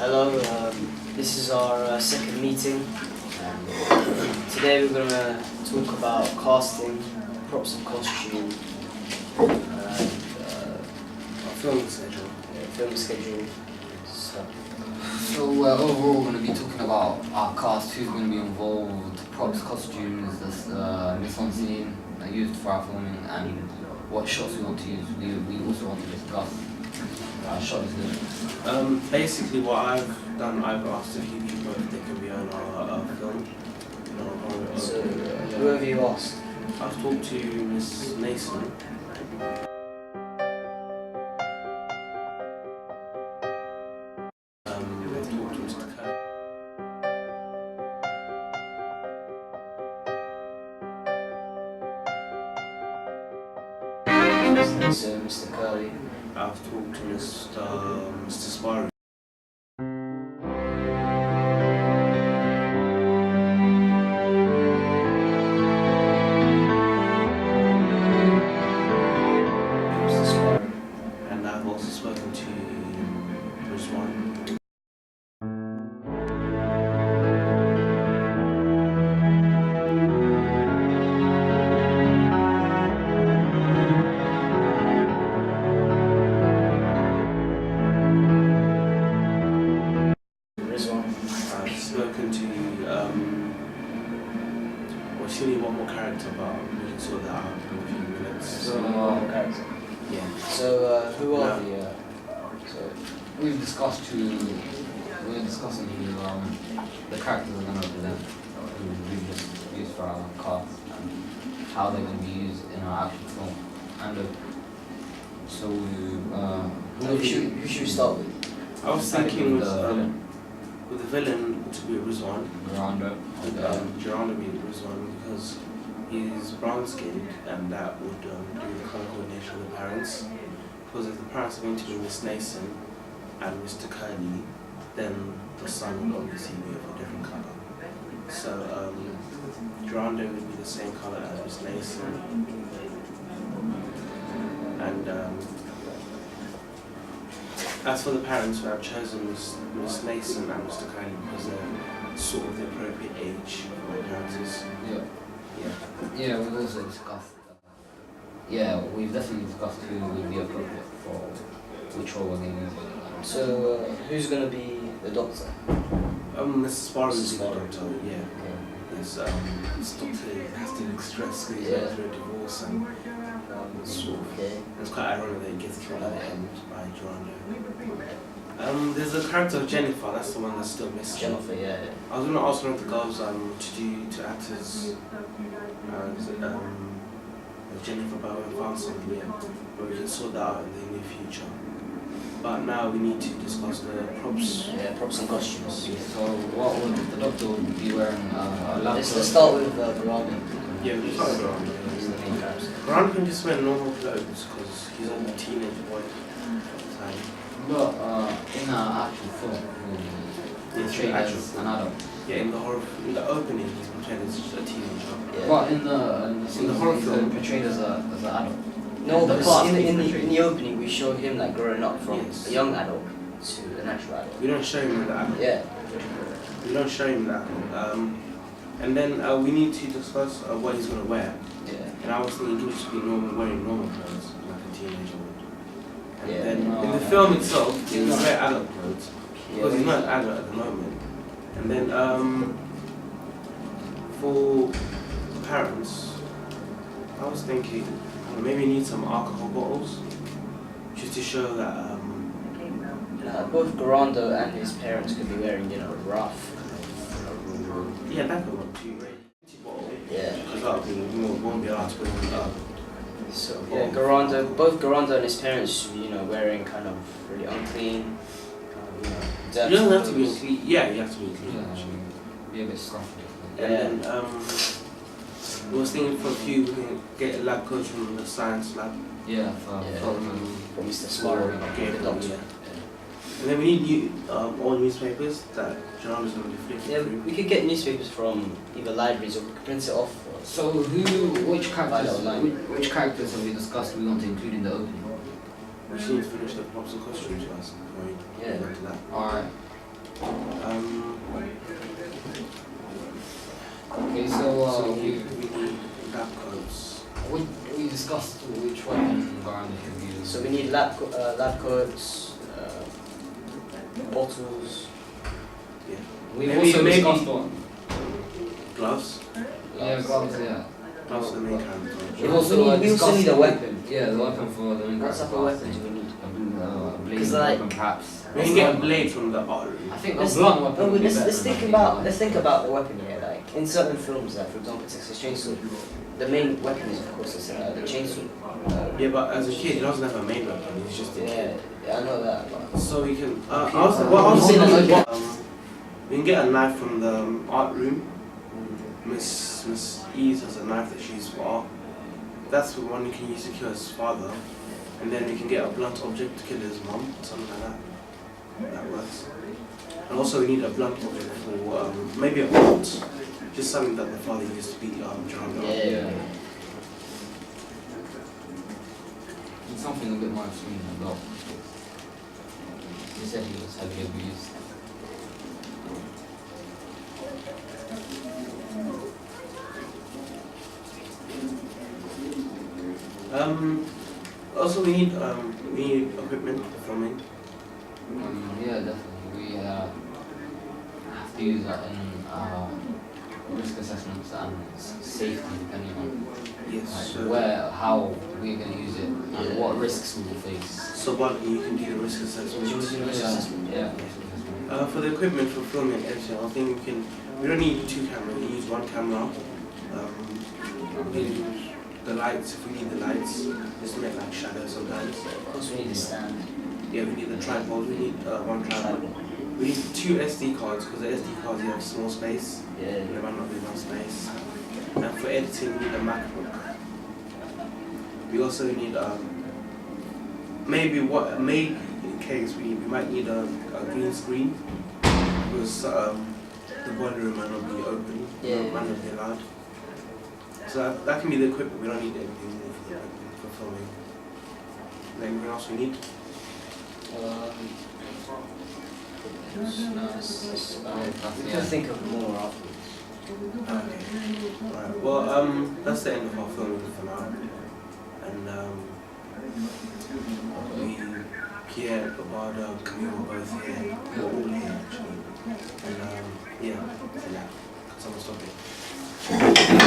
Hello, this is our second meeting. Today we're going to talk about casting, props and costume, and our film schedule. Film schedule. So we're overall going to be talking about our cast, who's going to be involved, props, costumes, this mise en scene used for our filming, and what shots we want to use. We also want to discuss our shot listing. Basically what I've done, I've asked a few people if they can be on our film. So who have you asked? I've talked to Miss Mason. I've talked to Mr. Kerr. So Mr. Curley. I've talked to Mr. Sparrow. And I've also spoken to Rizwan. I've spoken to well, she need one more character, but we can sort that out in a few minutes. Character. Yeah. So who are No. so We're discussing the characters we're going to present, who we've just used for our cast, and how they're going to be used in our actual film. And who should we start with? I was thinking with the villain to be Rizwan. Gerando. Gerando be Rizwan because he's brown skinned and that would do the colour coordination with the parents. Because if the parents are going to be Miss Nason and Mr. Curley, then the son would obviously be of a different colour. So Gerando would be the same colour as Miss Nason. And as for the parents, I've chosen Miss Mason and Mr. Curley because they're sort of the appropriate age for the characters. Yeah, we've also discussed. We've definitely discussed who would be appropriate for which role we're going to use. So who's going to be the doctor? Mrs. Sparrow is the Sparrow. doctor, yeah. Yes, this doctor has to look stressed because he's Yeah. going through a divorce and sort of, it's quite ironic that he gets killed at the end by Gerando. There's a character of Jennifer, that's the one that's still missing. Jennifer, yeah. I was going to ask one of the girls to act as Jennifer, but I haven't found somebody yet. But we can sort that out in the near future. But now we need to discuss the props. Yeah, props and costumes. So what would the doctor would be wearing? A lab Let's coat? start with Garando. Yeah, we'll start with Gerando. He's the main character. Gerando can just wear normal clothes because he's a teenage boy at the time. But in our actual film, we'll portray as an adult. Yeah, in the opening, he's portrayed as just a teenager. Yeah. But in the horror he's film. portrayed as an adult. No, the because past in he's the opening we show him like growing up from Yes. a young adult to an actual adult. We don't show him that. Yeah. We don't show him that. And then we need to discuss what he's going to wear. Yeah. And I was thinking he would just be wearing normal clothes, like a teenager would. And Yeah. then in the film itself, he will wear adult clothes. Yeah, Because he's not an adult at the moment. And then for the parents, I was thinking maybe need some alcohol bottles just to show that both Garando and his parents could be wearing, rough. yeah, that could work too, right? Yeah. Because that won't be allowed to put in the So yeah, both Garando and his parents should be, wearing kind of really unclean, dirty You don't have to be clothes. clean. Yeah, you have to be clean. Yeah, Actually. be a bit scruffy. And then we was thinking for a few we can get a lab coach from the science lab. Yeah, From Mr. Sparrow, Okay, the doctor. yeah. And then we need all newspapers that Gerando's going to be flipping Yeah, through. we could get newspapers from either libraries or we could print it off. So which characters have we discussed we want to include in the opening? We just need to finish the props and costumes first. Yeah. Go to that. Alright. need lab coats, bottles. Yeah. We've Maybe- also maybe- discussed what? Gloves. Yeah, gloves, yeah. Gloves are the main character. We've also we also discussed need a weapon. Yeah, the weapon for the main What type character of class weapons thing. do we need? A blade 'Cause, like- weapon, perhaps. We can get a blade from the art room. I think a Let's- blunt weapon No, would be let's better think than about a let's think about the weapon here. Like in certain films, like for example, Texas Chainsaw, the main weapon is of course the chainsaw. Yeah, but as a kid, he doesn't have a main weapon. He's just a kid. Yeah, I know that. But So we can. I Okay. was Okay. thinking, we can get a knife from the art room. Miss Ease has a knife that she uses for art. That's the one you can use to kill his father, and then we can get a blunt object to kill his mom, or something like that. That works. And also we need a blunt object for maybe a bolt, just something that the father used to beat John up. yeah. It's something a bit more extreme as well. He said he was heavily abused. Also we need equipment for filming. Yeah, definitely. We have to use that in risk assessments and safety, depending on Yes. how we're going to use it and what risks we will face. So, but you can do the risk assessment. Do you do risk assessment? Yeah. Risk assessment. For the equipment for filming and editing, I think we don't need two cameras, we use one camera. We need the lights, if we need the lights, just to make like shadows sometimes. Of course, we need a stand. Yeah, we need a tripod, we need one tripod. We need two SD cards, because the SD cards you have small space, Yeah. and there might not be enough space. And for editing, we need a MacBook. We also need, maybe in case we might need a green screen, because the boiler room might not be open, Yeah. might not be allowed. So that can be the equipment, we don't need anything more for the equipment for filming. Anything else we need? We can think of more afterwards. Okay. Alright, well, that's the end of our filming for now. And Pierre, Barbada, Camille were both here. We're all here actually. And yeah, someone stop it.